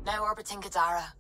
Now orbiting Gadara.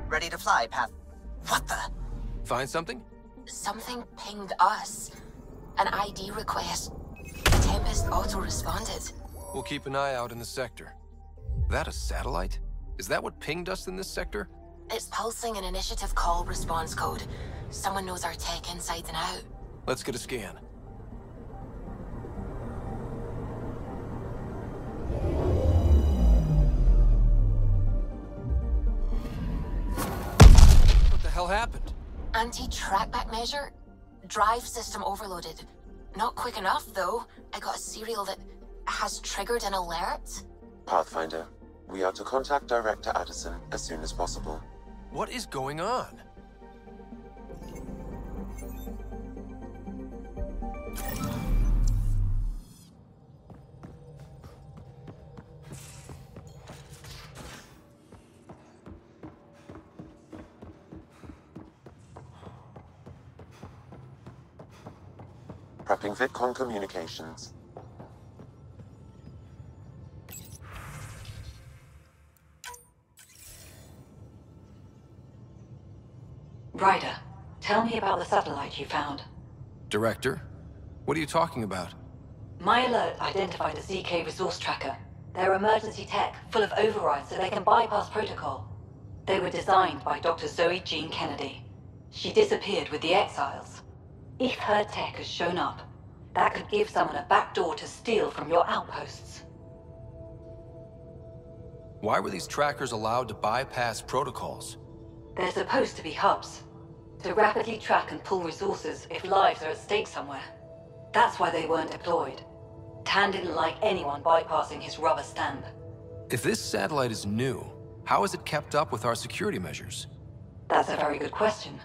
Ready to fly, Path. What the? Find something? Something pinged us. An ID request. Tempest auto-responded. We'll keep an eye out in the sector. That a satellite? Is that what pinged us in this sector? It's pulsing an initiative call response code. Someone knows our tech inside and out. Let's get a scan. What the hell happened? Anti-trackback measure? Drive system overloaded. Not quick enough, though. I got a serial that has triggered an alert. Pathfinder, we are to contact Director Addison as soon as possible. What is going on? Prepping VidCon communications. Ryder, tell me about the satellite you found. Director? What are you talking about? My alert identified a ZK resource tracker. They're emergency tech, full of overrides so they can bypass protocol. They were designed by Dr. Zoe Jean Kennedy. She disappeared with the Exiles. If her tech has shown up, that could give someone a backdoor to steal from your outposts. Why were these trackers allowed to bypass protocols? They're supposed to be hubs, to rapidly track and pull resources if lives are at stake somewhere. That's why they weren't deployed. Tan didn't like anyone bypassing his rubber stamp. If this satellite is new, how is it kept up with our security measures? That's a very good question.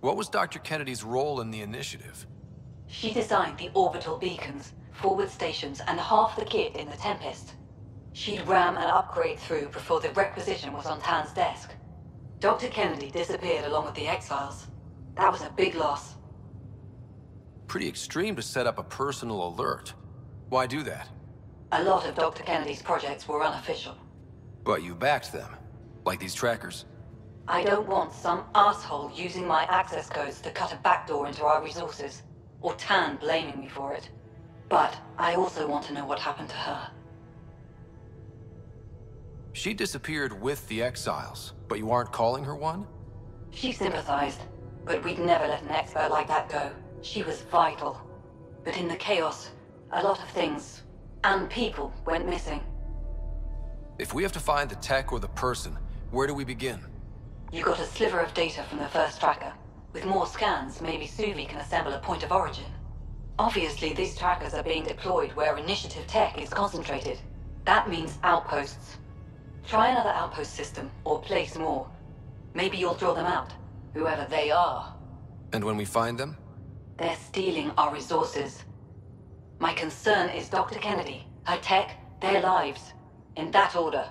What was Dr. Kennedy's role in the initiative? She designed the orbital beacons, forward stations, and half the kit in the Tempest. She'd ram and upgrade through before the requisition was on Tan's desk. Dr. Kennedy disappeared along with the Exiles. That was a big loss. Pretty extreme to set up a personal alert. Why do that? A lot of Dr. Kennedy's projects were unofficial. But you backed them, like these trackers. I don't want some asshole using my access codes to cut a backdoor into our resources, or Tan blaming me for it. But I also want to know what happened to her. She disappeared with the Exiles, but you aren't calling her one? She sympathized, but we'd never let an expert like that go. She was vital. But in the chaos, a lot of things, and people, went missing. If we have to find the tech or the person, where do we begin? You got a sliver of data from the first tracker. With more scans, maybe Suvi can assemble a point of origin. Obviously, these trackers are being deployed where initiative tech is concentrated. That means outposts. Try another outpost system, or place more. Maybe you'll draw them out, whoever they are. And when we find them? They're stealing our resources. My concern is Dr. Kennedy, her tech, their lives. In that order.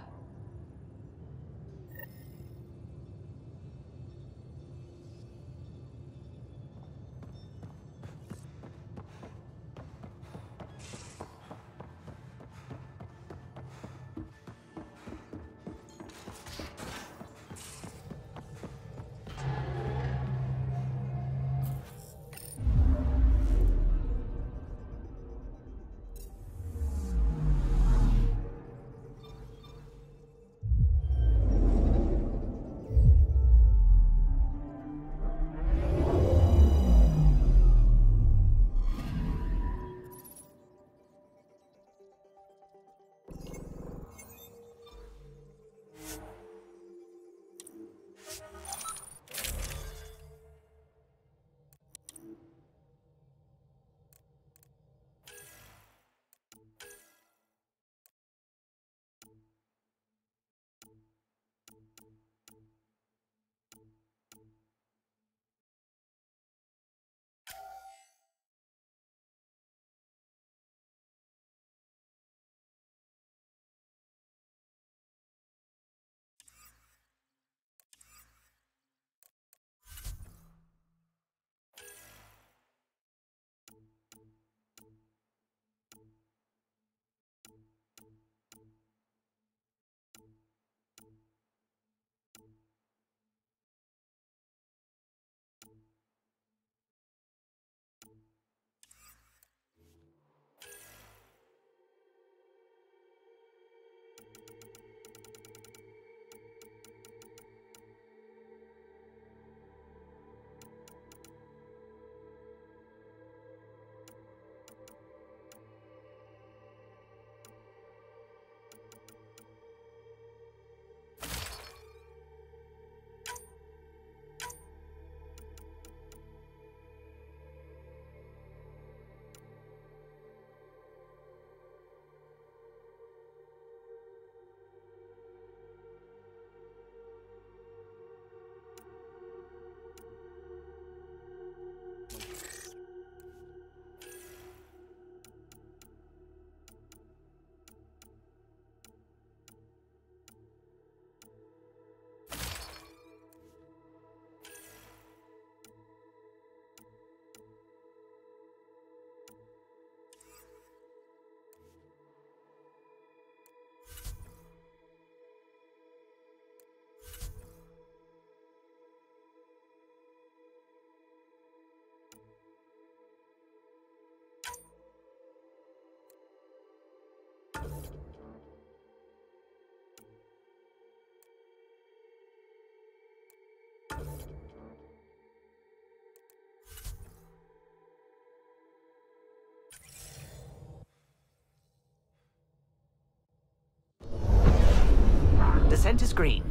descent is green.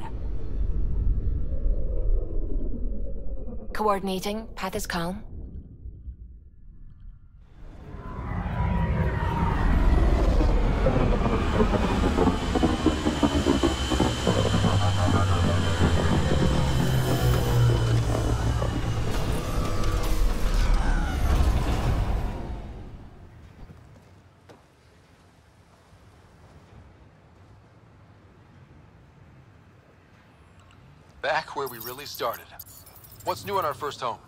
Coordinating. Path is calm. Back where we really started. What's new on our first home?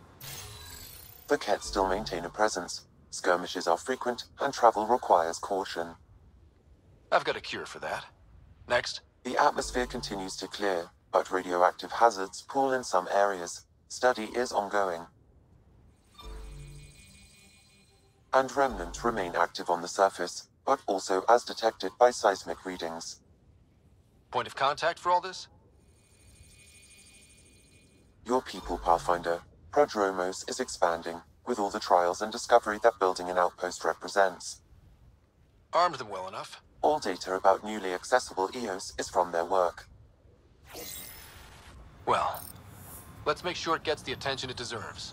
The Kett still maintain a presence. Skirmishes are frequent, and travel requires caution. I've got a cure for that. Next. The atmosphere continues to clear, but radioactive hazards pool in some areas. Study is ongoing. And remnants remain active on the surface, but also as detected by seismic readings. Point of contact for all this? Your people, Pathfinder. Prodromos is expanding, with all the trials and discovery that building an outpost represents. Armed them well enough. All data about newly accessible EOS is from their work. Well, let's make sure it gets the attention it deserves.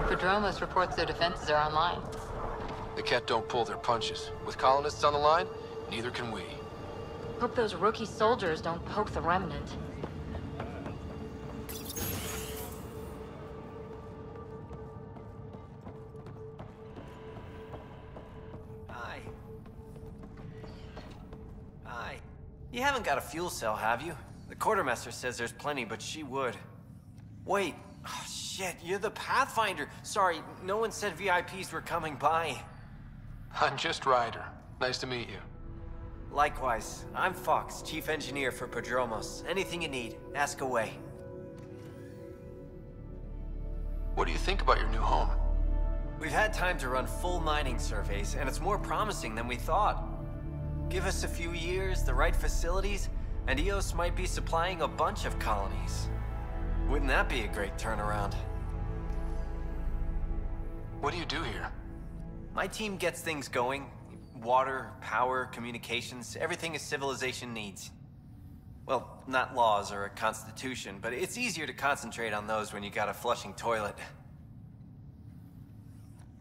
Prodromos reports their defenses are online. The Kett don't pull their punches. With colonists on the line, neither can we. Hope those rookie soldiers don't poke the remnant. Hi. Hi. You haven't got a fuel cell, have you? The quartermaster says there's plenty, but she would. Wait. Oh, shit, you're the Pathfinder. Sorry, no one said VIPs were coming by. I'm just Ryder. Nice to meet you. Likewise. I'm Fox, Chief Engineer for Prodromos. Anything you need, ask away. What do you think about your new home? We've had time to run full mining surveys, and it's more promising than we thought. Give us a few years, the right facilities, and EOS might be supplying a bunch of colonies. Wouldn't that be a great turnaround? What do you do here? My team gets things going. Water, power, communications, everything a civilization needs. Well, not laws or a constitution, but it's easier to concentrate on those when you got a flushing toilet.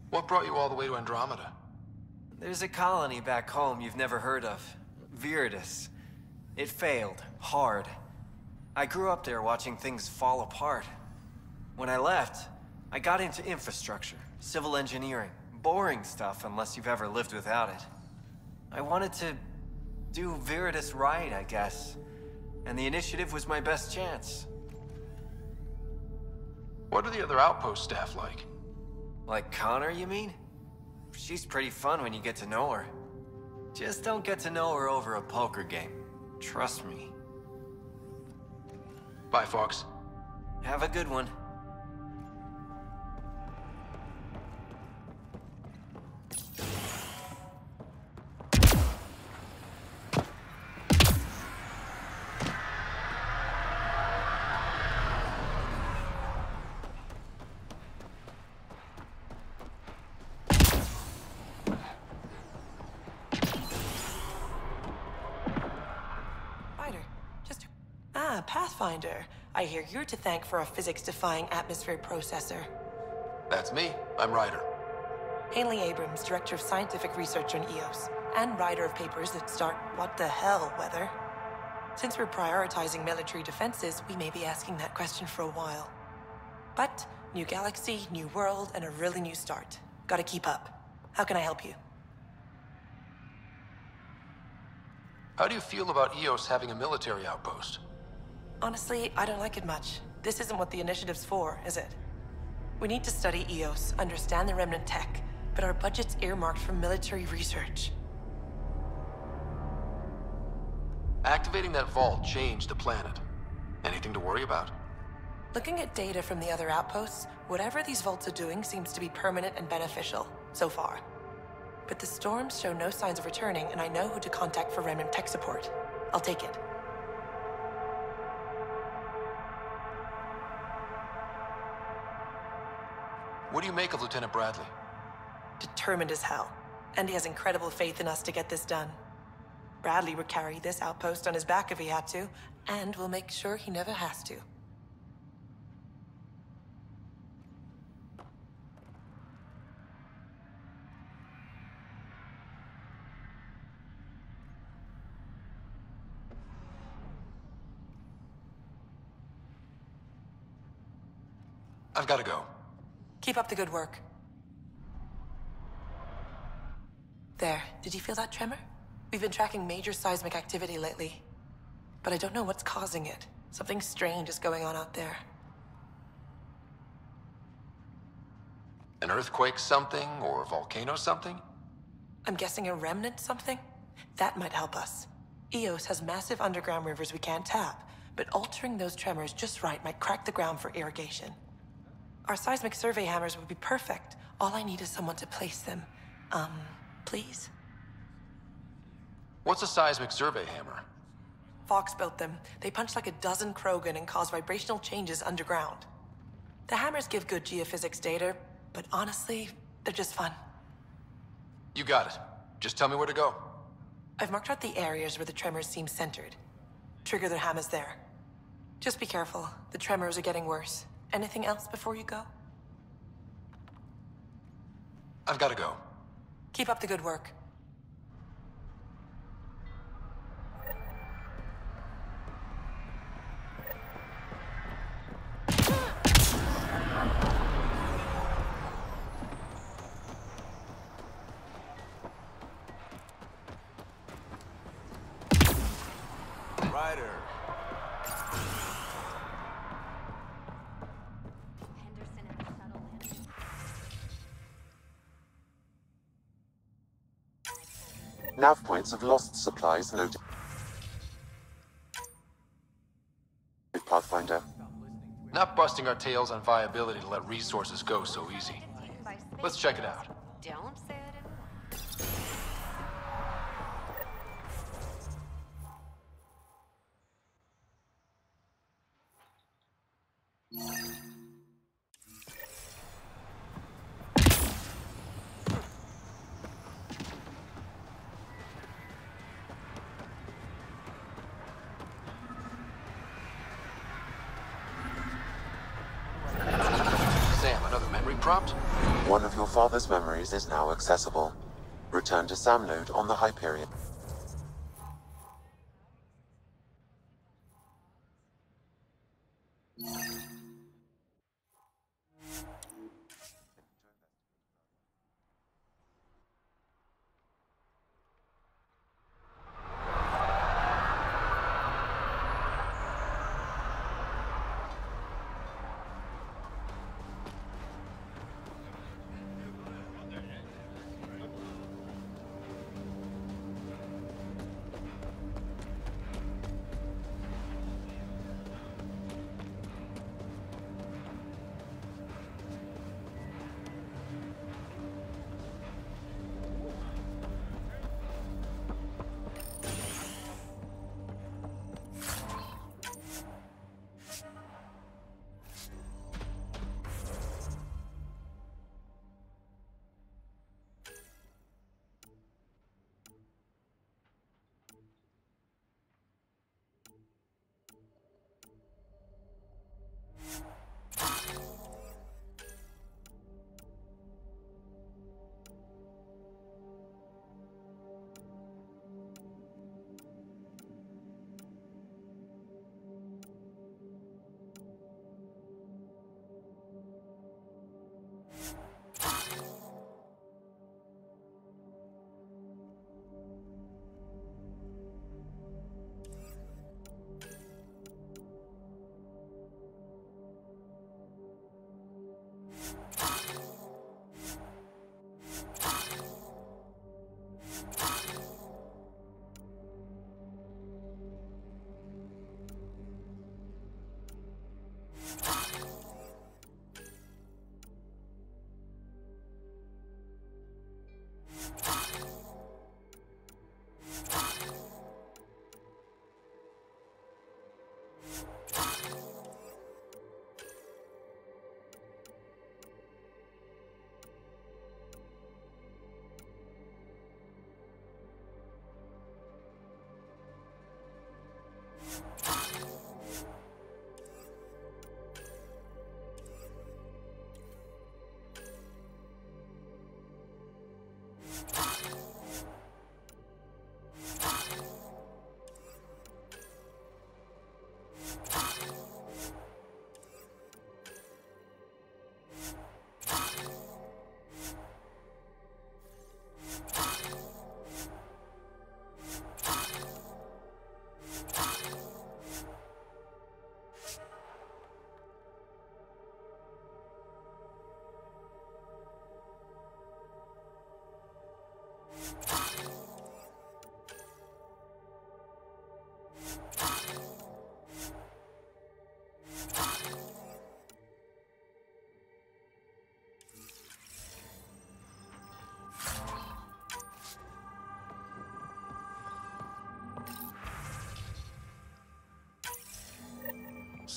What brought you all the way to Andromeda? There's a colony back home you've never heard of. Viridis. It failed. Hard. I grew up there watching things fall apart. When I left, I got into infrastructure, civil engineering. Boring stuff unless you've ever lived without it. I wanted to do Viridis right, I guess. And the initiative was my best chance. What are the other outpost staff like? Like Connor, you mean? She's pretty fun when you get to know her. Just don't get to know her over a poker game. Trust me. Bye, Fox. Have a good one. Pathfinder. I hear you're to thank for a physics-defying atmosphere processor. That's me. I'm Ryder. Haley Abrams, Director of Scientific Research on EOS, and writer of papers that start what the hell weather. Since we're prioritizing military defenses, we may be asking that question for a while. But, new galaxy, new world, and a really new start. Gotta keep up. How can I help you? How do you feel about EOS having a military outpost? Honestly, I don't like it much. This isn't what the initiative's for, is it? We need to study EOS, understand the remnant tech, but our budget's earmarked for military research. Activating that vault changed the planet. Anything to worry about? Looking at data from the other outposts, whatever these vaults are doing seems to be permanent and beneficial, so far. But the storms show no signs of returning, and I know who to contact for remnant tech support. I'll take it. What do you make of Lieutenant Bradley? Determined as hell. And he has incredible faith in us to get this done. Bradley would carry this outpost on his back if he had to, and we'll make sure he never has to. I've got to go. Keep up the good work. There, did you feel that tremor? We've been tracking major seismic activity lately, but I don't know what's causing it. Something strange is going on out there. An earthquake something, or a volcano something? I'm guessing a remnant something? That might help us. EOS has massive underground rivers we can't tap, but altering those tremors just right might crack the ground for irrigation. Our seismic survey hammers would be perfect. All I need is someone to place them. Please? What's a seismic survey hammer? Fox built them. They punch like a dozen Krogan and cause vibrational changes underground. The hammers give good geophysics data, but honestly, they're just fun. You got it. Just tell me where to go. I've marked out the areas where the tremors seem centered. Trigger the hammers there. Just be careful. The tremors are getting worse. Anything else before you go? I've got to go. Keep up the good work. Ryder. Nav points of lost supplies noted. Pathfinder. Not busting our tails on viability to let resources go so easy. Let's check it out. Don't say it. Sam, another memory prompt? One of your father's memories is now accessible. Return to Sam node on the Hyperion.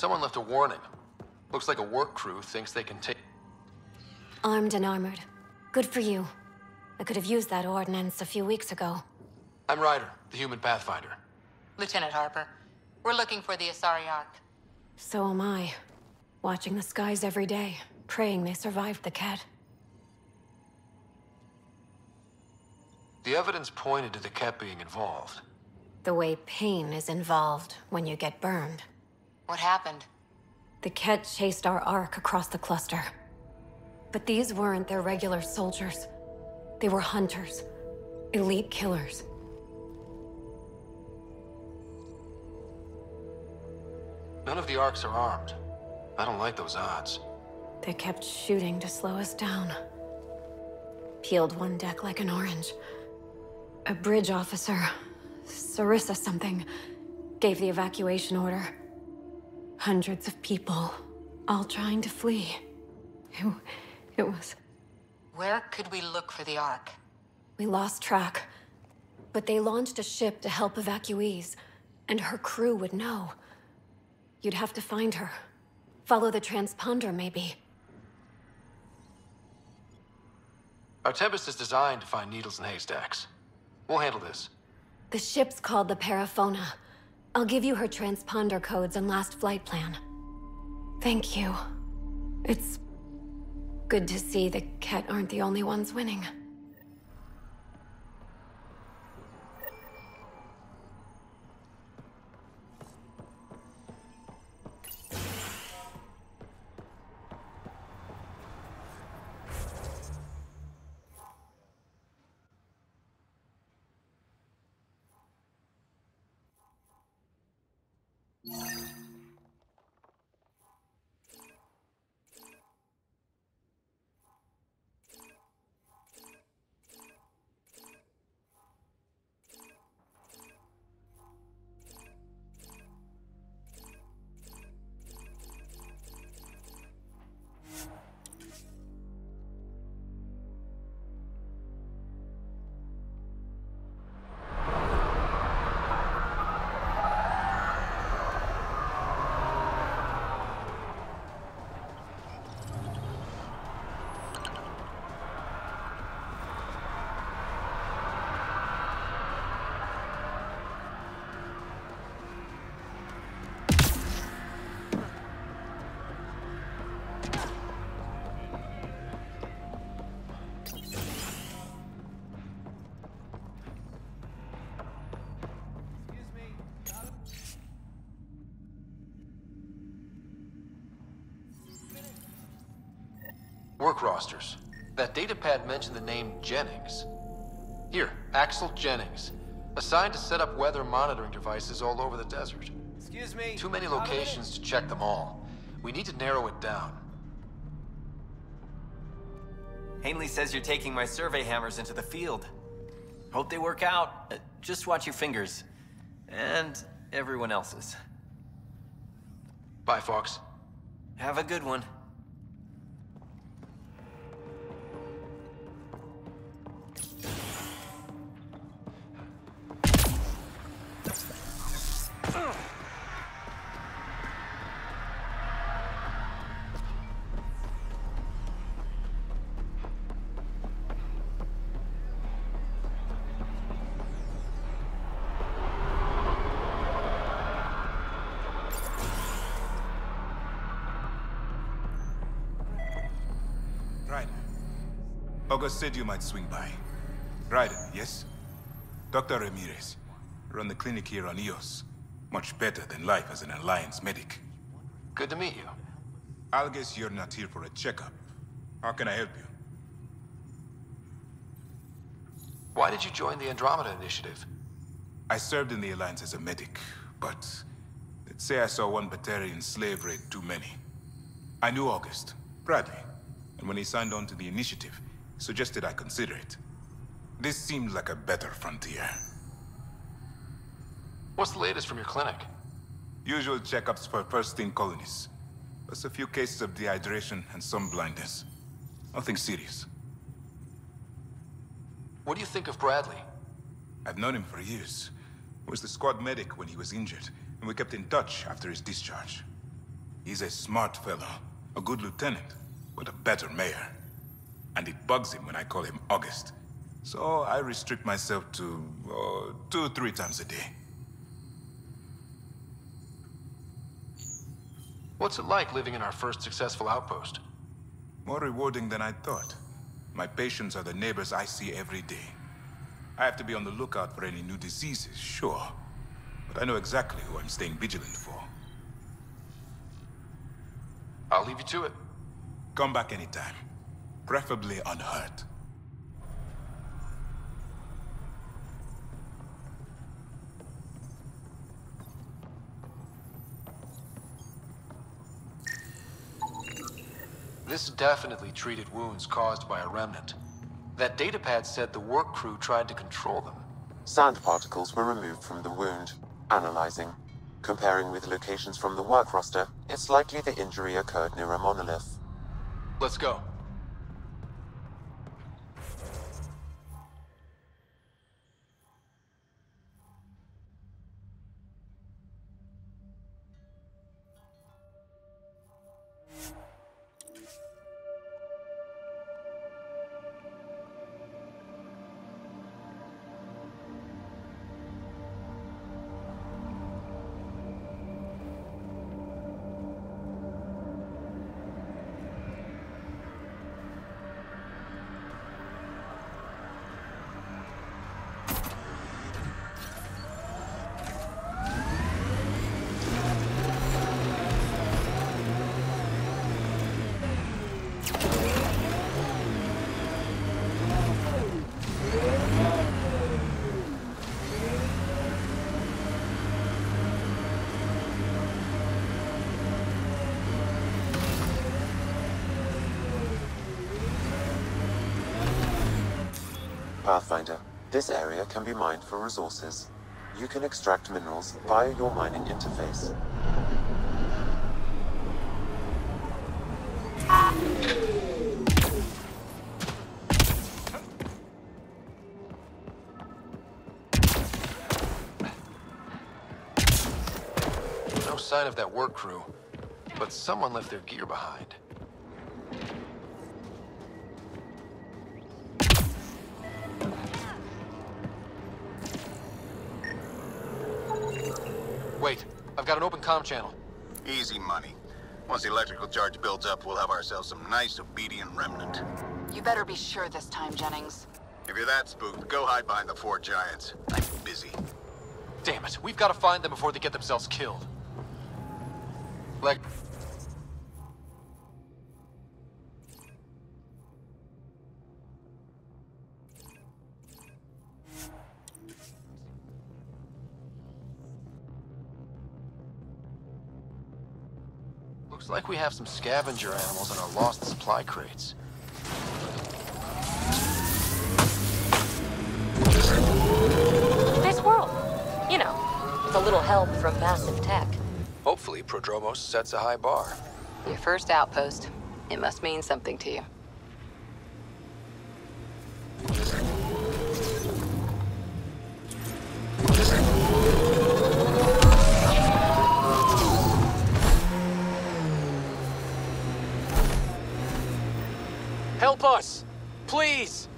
Someone left a warning. Looks like a work crew thinks they can take... Armed and armored. Good for you. I could have used that ordnance a few weeks ago. I'm Ryder, the human pathfinder. Lieutenant Harper, we're looking for the Asari Ark. So am I. Watching the skies every day, praying they survived the Ket. The evidence pointed to the Ket being involved. The way pain is involved when you get burned. What happened? The Ket chased our Ark across the cluster. But these weren't their regular soldiers. They were hunters. Elite killers. None of the Arks are armed. I don't like those odds. They kept shooting to slow us down. Peeled one deck like an orange. A bridge officer, Sarissa something, gave the evacuation order. Hundreds of people, all trying to flee. It was... Where could we look for the Ark? We lost track. But they launched a ship to help evacuees, and her crew would know. You'd have to find her. Follow the transponder, maybe. Our Tempest is designed to find needles in haystacks. We'll handle this. The ship's called the Paraphona. I'll give you her transponder codes and last flight plan. Thank you. It's good to see the Ket aren't the only ones winning. Work rosters. That datapad mentioned the name Jennings. Here, Axel Jennings. Assigned to set up weather monitoring devices all over the desert. Excuse me. Too many locations to check them all. We need to narrow it down. Ainley says you're taking my survey hammers into the field. Hope they work out. Just watch your fingers. And everyone else's. Bye, Fox. Have a good one. August said you might swing by. Ryder, yes? Dr. Ramirez. Run the clinic here on Eos. Much better than life as an Alliance medic. Good to meet you. I'll guess you're not here for a checkup. How can I help you? Why did you join the Andromeda Initiative? I served in the Alliance as a medic, but let's say I saw one Batarian slave raid too many. I knew August, Bradley, and when he signed on to the initiative, he suggested I consider it. This seemed like a better frontier. What's the latest from your clinic? Usual checkups for first-in colonists. Plus a few cases of dehydration and some blindness. Nothing serious. What do you think of Bradley? I've known him for years. He was the squad medic when he was injured, and we kept in touch after his discharge. He's a smart fellow, a good lieutenant, but a better mayor. And it bugs him when I call him August. So I restrict myself to 2-3 times a day. What's it like living in our first successful outpost? More rewarding than I thought. My patients are the neighbors I see every day. I have to be on the lookout for any new diseases, sure. But I know exactly who I'm staying vigilant for. I'll leave you to it. Come back anytime. Preferably unhurt. This definitely treated wounds caused by a remnant. That datapad said the work crew tried to control them. Sand particles were removed from the wound. Analyzing. Comparing with locations from the work roster, it's likely the injury occurred near a monolith. Let's go. Pathfinder, this area can be mined for resources. You can extract minerals via your mining interface. No sign of that work crew, but someone left their gear behind. Wait, I've got an open comm channel. Easy money. Once the electrical charge builds up, we'll have ourselves some nice obedient remnant. You better be sure this time, Jennings. If you're that spooked, go hide behind the 4 giants. I'm busy. Damn it, we've got to find them before they get themselves killed. Like... Looks like we have some scavenger animals in our lost supply crates. With a little help from massive tech. Hopefully, Prodromos sets a high bar. Your first outpost. It must mean something to you. Help us! Please!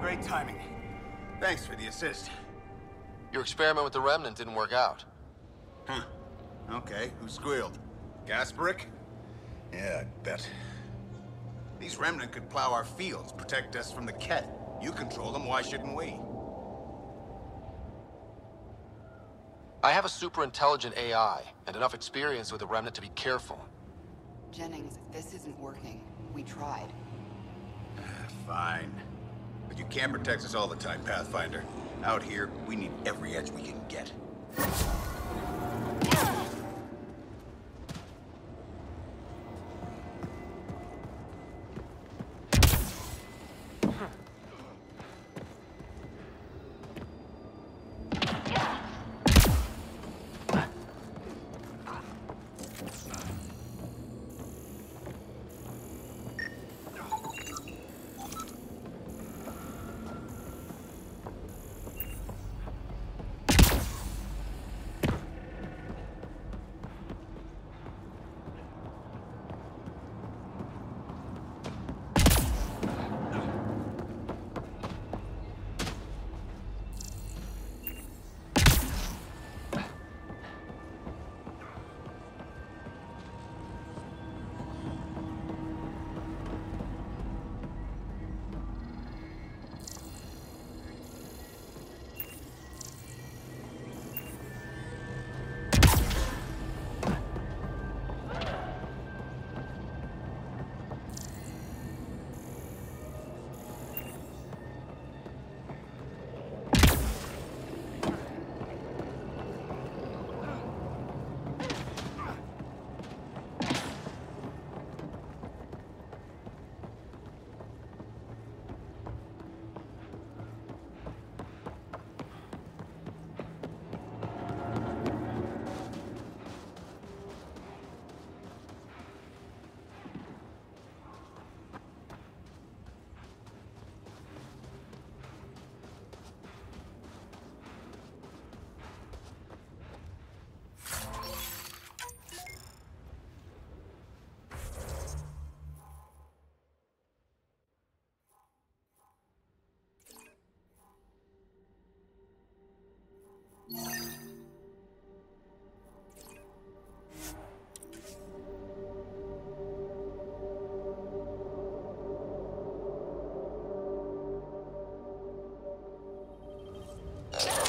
Great timing. Thanks for the assist. Your experiment with the Remnant didn't work out. Huh. Okay, who squealed? Gasbrick? Yeah, I bet. These Remnant could plow our fields, protect us from the Ket. You control them, why shouldn't we? I have a super intelligent AI, and enough experience with the Remnant to be careful. Jennings, this isn't working. We tried. Fine. But you can't protect us all the time, Pathfinder. Out here, we need every edge we can get.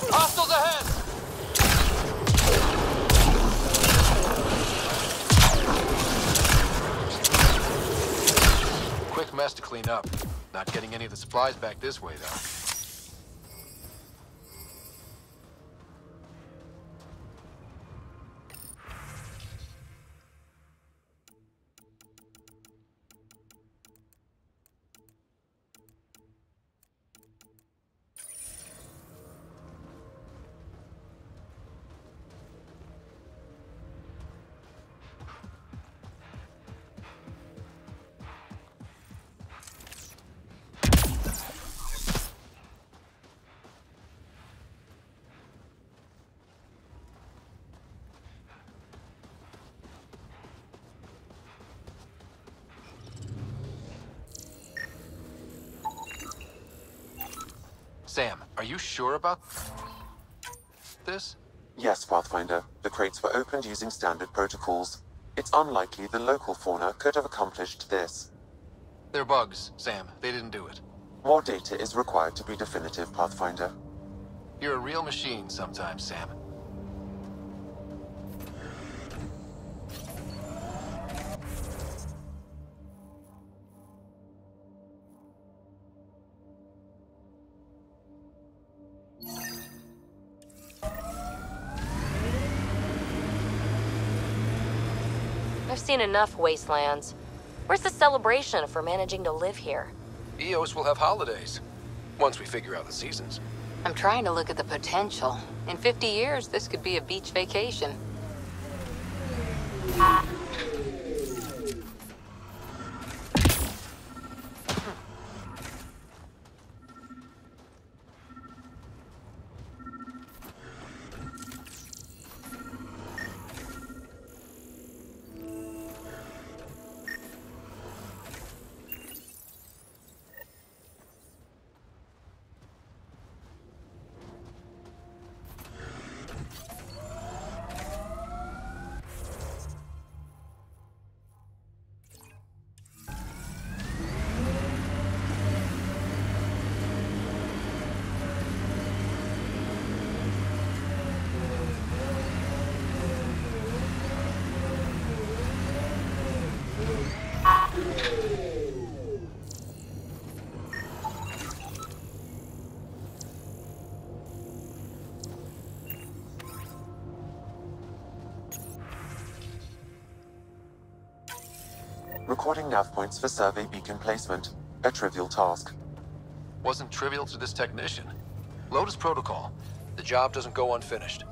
Hostiles ahead! Quick mess to clean up. Not getting any of the supplies back this way, though. Sam, are you sure about this? Yes, Pathfinder. The crates were opened using standard protocols. It's unlikely the local fauna could have accomplished this. They're bugs, Sam. They didn't do it. More data is required to be definitive, Pathfinder. You're a real machine sometimes, Sam. I've seen enough wastelands. Where's the celebration for managing to live here? EOS will have holidays, once we figure out the seasons. I'm trying to look at the potential. In 50 years, this could be a beach vacation. Recording nav points for survey beacon placement. A trivial task. Wasn't trivial to this technician. Lotus protocol. The job doesn't go unfinished.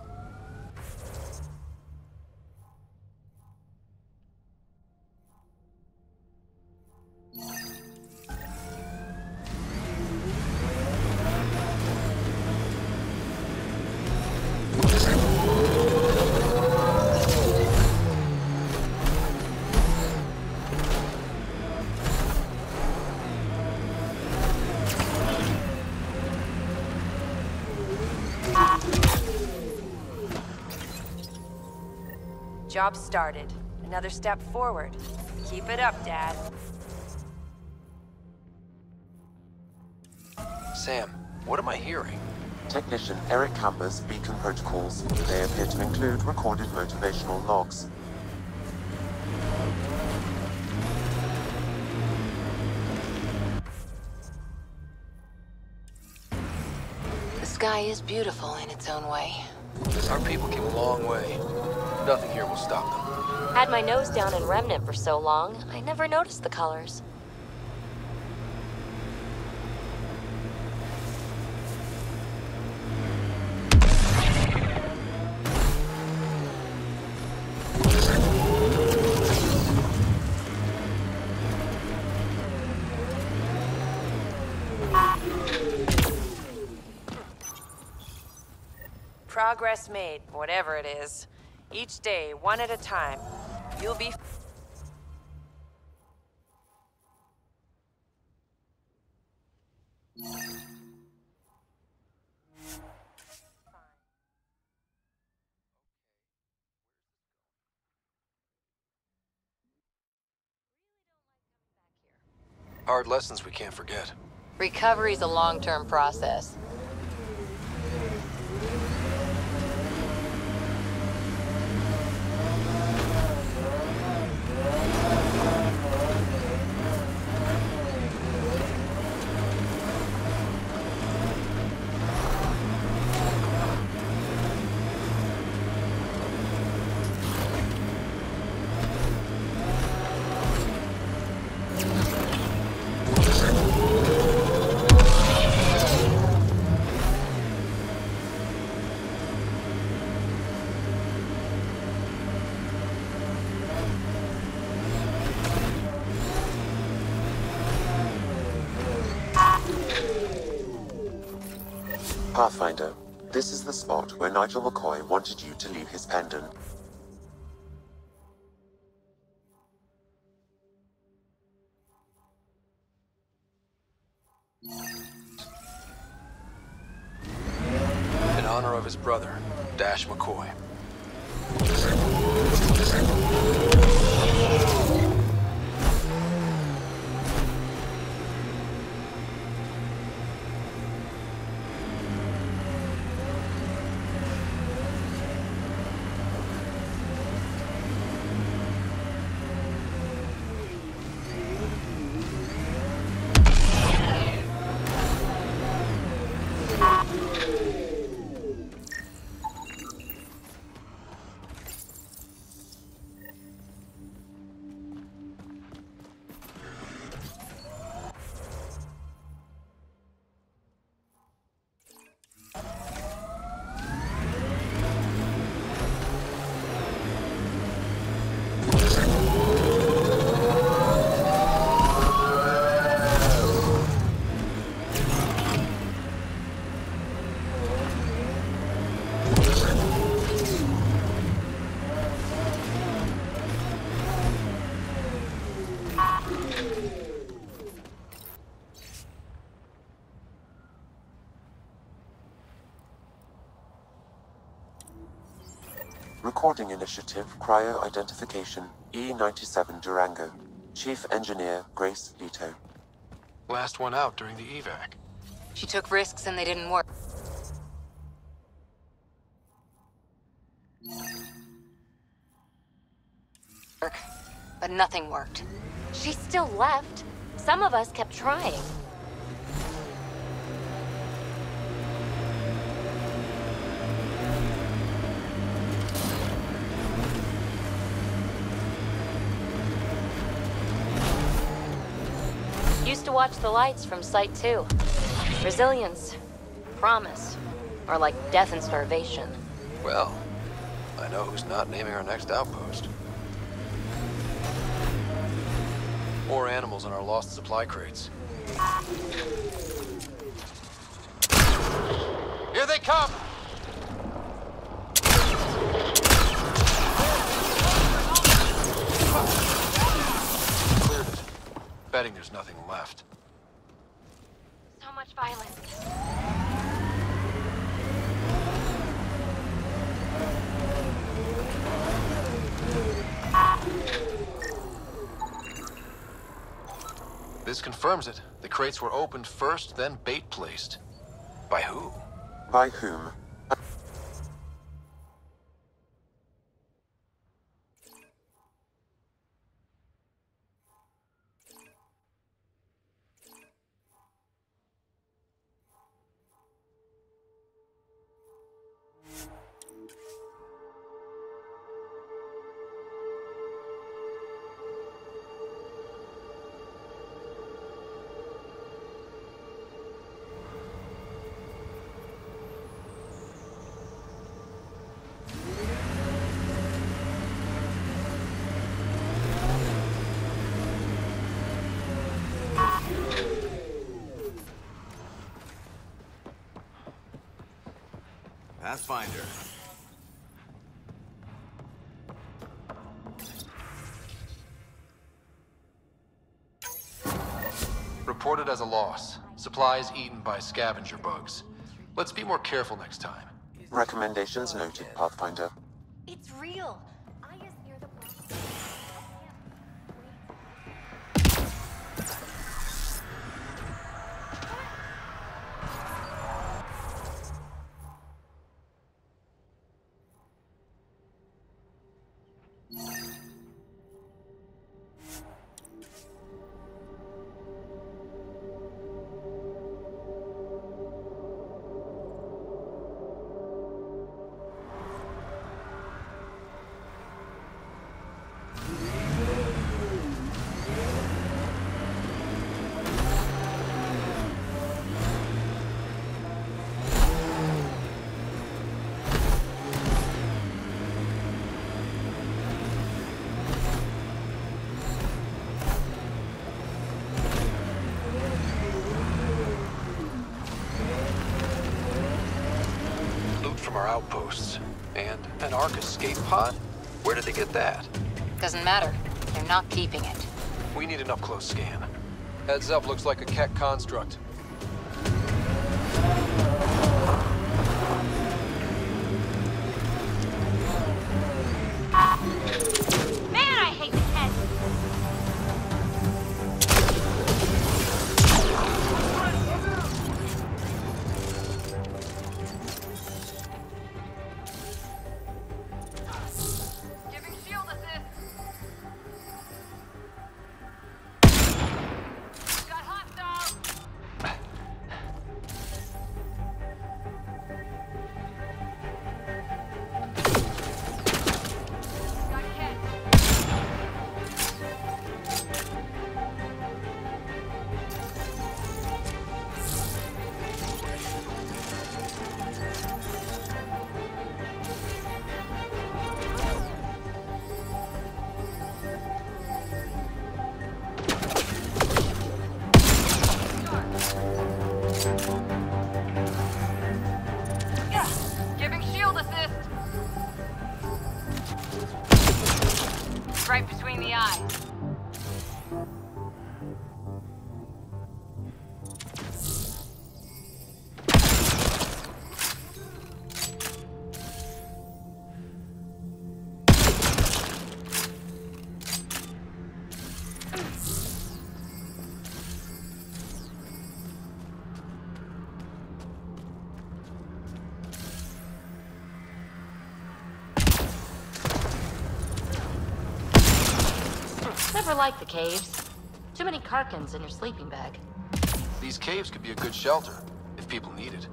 Job started. Another step forward. Keep it up, Dad. Sam, what am I hearing? Technician Eric Camber's beacon protocols. They appear to include recorded motivational logs. The sky is beautiful in its own way. Our people came a long way. Nothing here will stop them. Had my nose down in Remnant for so long, I never noticed the colors. Progress made, whatever it is. Each day, one at a time. You'll be... Hard lessons we can't forget. Recovery's a long-term process. Pathfinder, this is the spot where Nigel McCoy wanted you to leave his pendant. honor of his brother, Dash McCoy. Recording Initiative Cryo-Identification E-97 Durango. Chief Engineer Grace Leto. Last one out during the evac. She took risks and they didn't work. But nothing worked. She still left. Some of us kept trying. Used to watch the lights from Site 2. Resilience, promise, or like death and starvation. Well, I know who's not naming our next outpost. More animals in our lost supply crates. Here they come! Cleared it. Betting there's nothing left. So much violence. This confirms it. The crates were opened first, then bait placed. By who? By whom? Pathfinder. Reported as a loss. Supplies eaten by scavenger bugs. Let's be more careful next time. Recommendations noted, Pathfinder. It's real. Aya's near the bottom. From our outposts. And an Ark escape pod? Where did they get that? Doesn't matter. They're not keeping it. We need an up-close scan. Heads up, looks like a Keck construct. right between the eyes. Never liked the caves. Too many Karkins in your sleeping bag. These caves could be a good shelter, if people need it.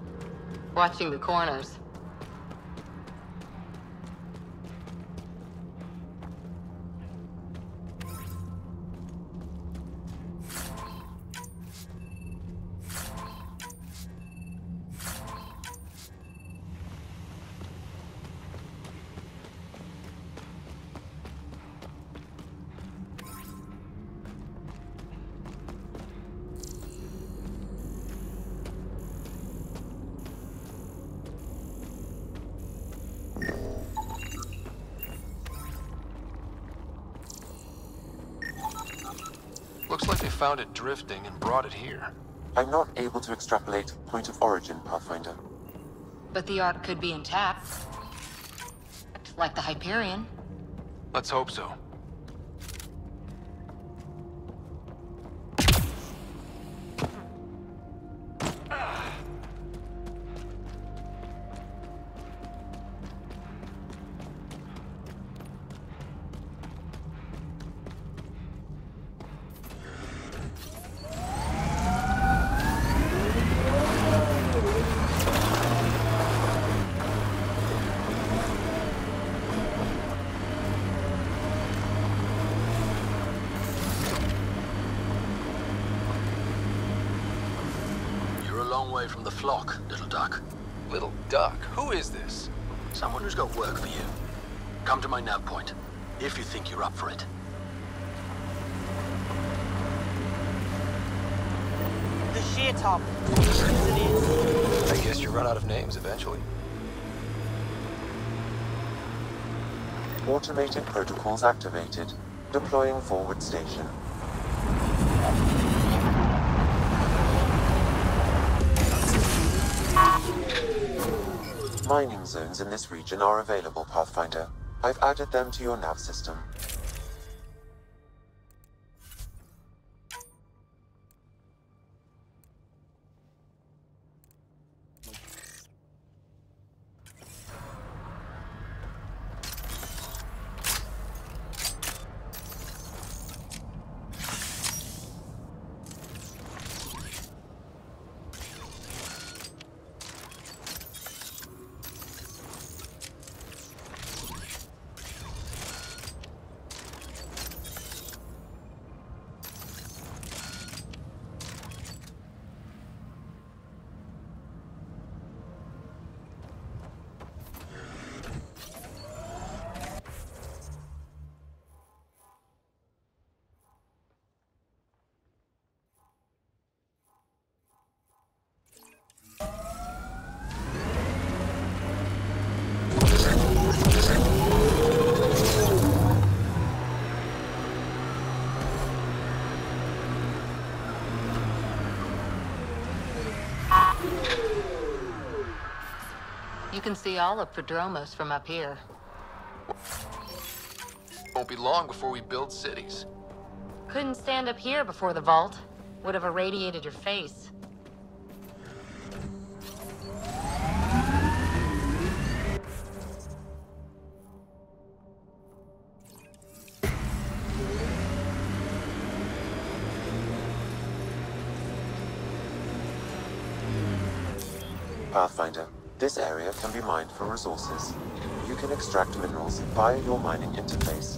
Watching the corners. Looks like they found it drifting and brought it here. I'm not able to extrapolate point of origin, Pathfinder. But the Ark could be intact. Like the Hyperion. Let's hope so. Way from the flock, little duck. Little duck? Who is this? Someone who's got work for you. Come to my nav point, if you think you're up for it. The sheer top. As it is. I guess you run out of names eventually. Automated protocols activated. Deploying forward station. Mining zones in this region are available, Pathfinder. I've added them to your nav system. You can see all of Prodromos from up here. Won't be long before we build cities. Couldn't stand up here before the vault. Would have irradiated your face. Pathfinder, this area can be mined for resources. You can extract minerals via your mining interface.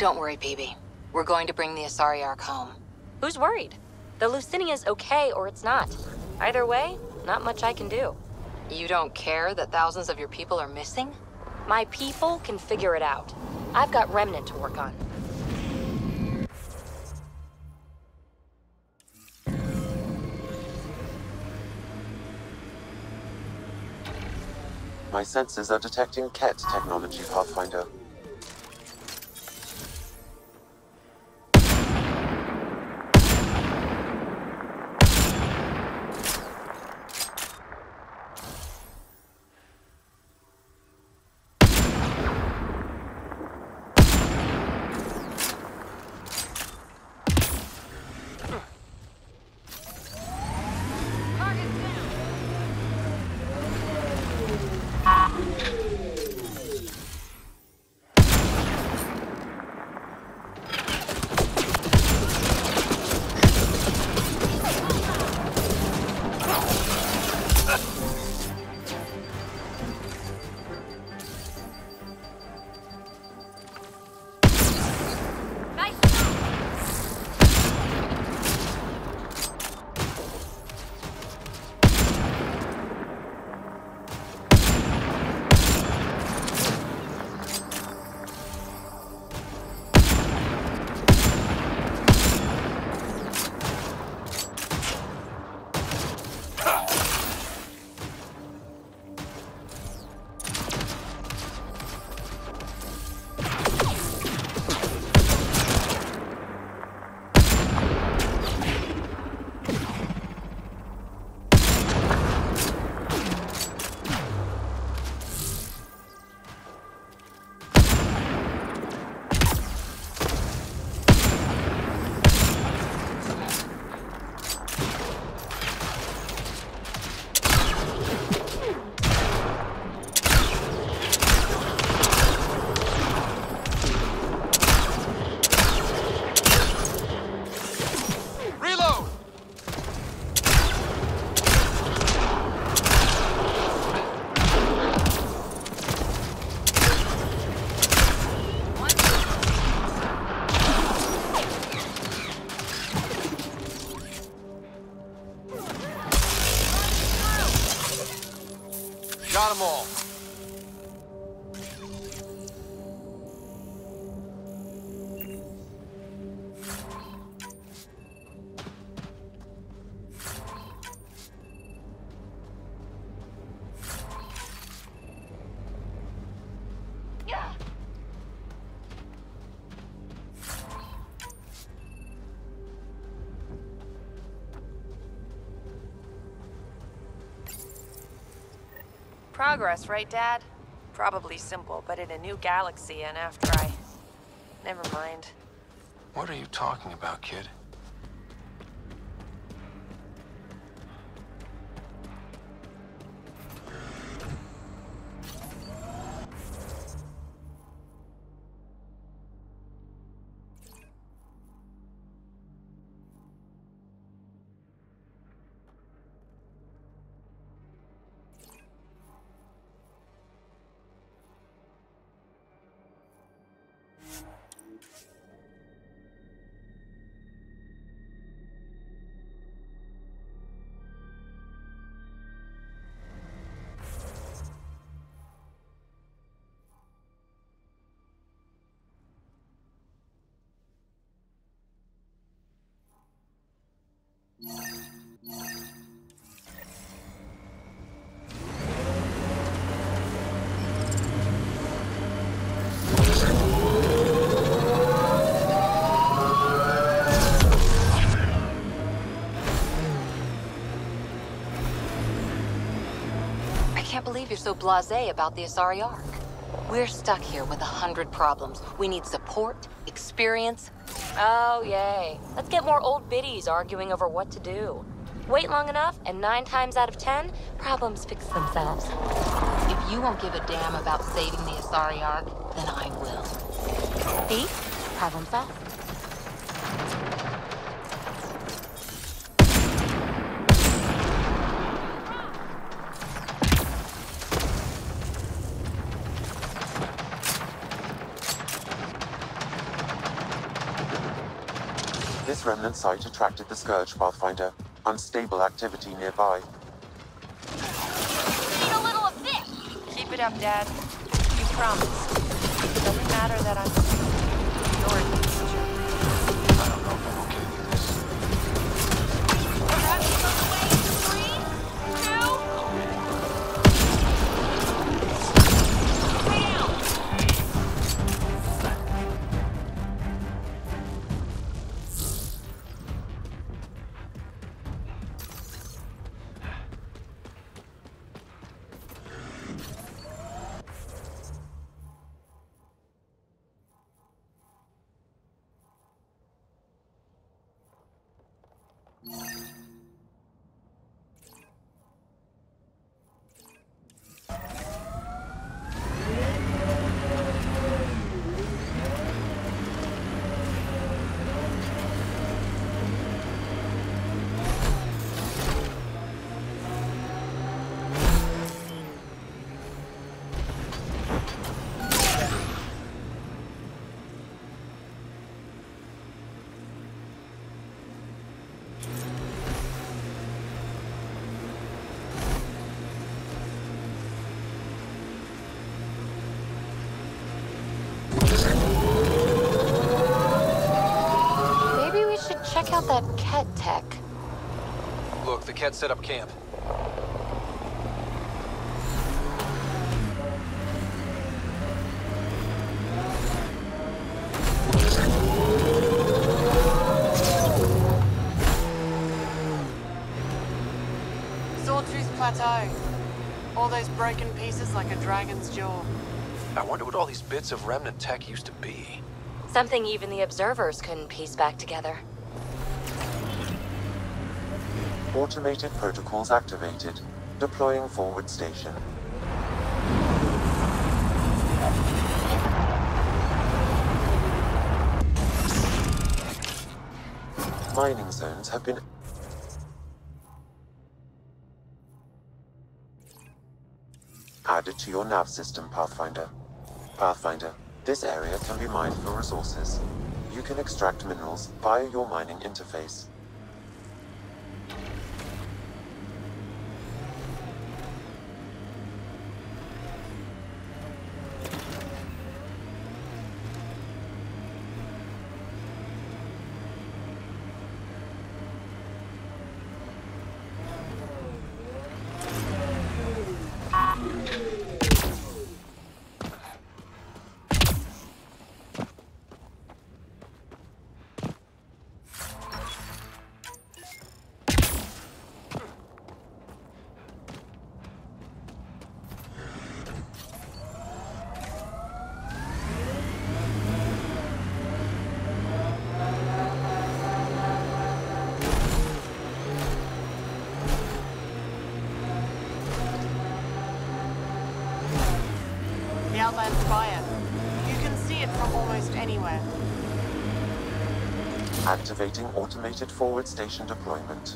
Don't worry, PB. We're going to bring the Asari Ark home. Who's worried? The Lucinia's okay or it's not. Either way, not much I can do. You don't care that thousands of your people are missing? My people can figure it out. I've got Remnant to work on. My sensors are detecting Ket technology, Pathfinder. Got them all. Progress, right, Dad? Probably simple, but in a new galaxy and after I... Never mind. What are you talking about, kid? I can't believe you're so blasé about the Asari Ark. We're stuck here with 100 problems. We need support, experience. Oh, yay. Let's get more old biddies arguing over what to do. Wait long enough, and 9 times out of 10, problems fix themselves. If you won't give a damn about saving the Asari Ark, then I will. See? Problem solved. This remnant site attracted the Scourge Pathfinder. Unstable activity nearby. Need a little of this! Keep it up, Dad. You promised. It doesn't matter that I'm your teacher. I don't know if I'm okay with this. Perhaps on the way in 3, 2... Stay out! Maybe we should check out that Ket tech. Look, the Ket set up camp. Sawtooth Plateau. All those broken pieces like a dragon's jaw. I wonder what all these bits of remnant tech used to be. Something even the observers couldn't piece back together. Automated protocols activated. Deploying forward station. Mining zones have been added to your nav system, Pathfinder. Pathfinder, this area can be mined for resources. You can extract minerals via your mining interface. The Outland Spire. You can see it from almost anywhere. Activating automated forward station deployment.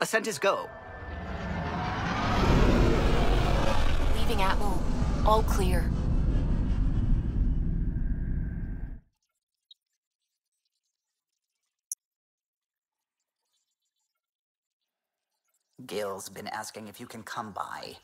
Ascent is go. Leaving Atmo. All clear. Gil's been asking if you can come by.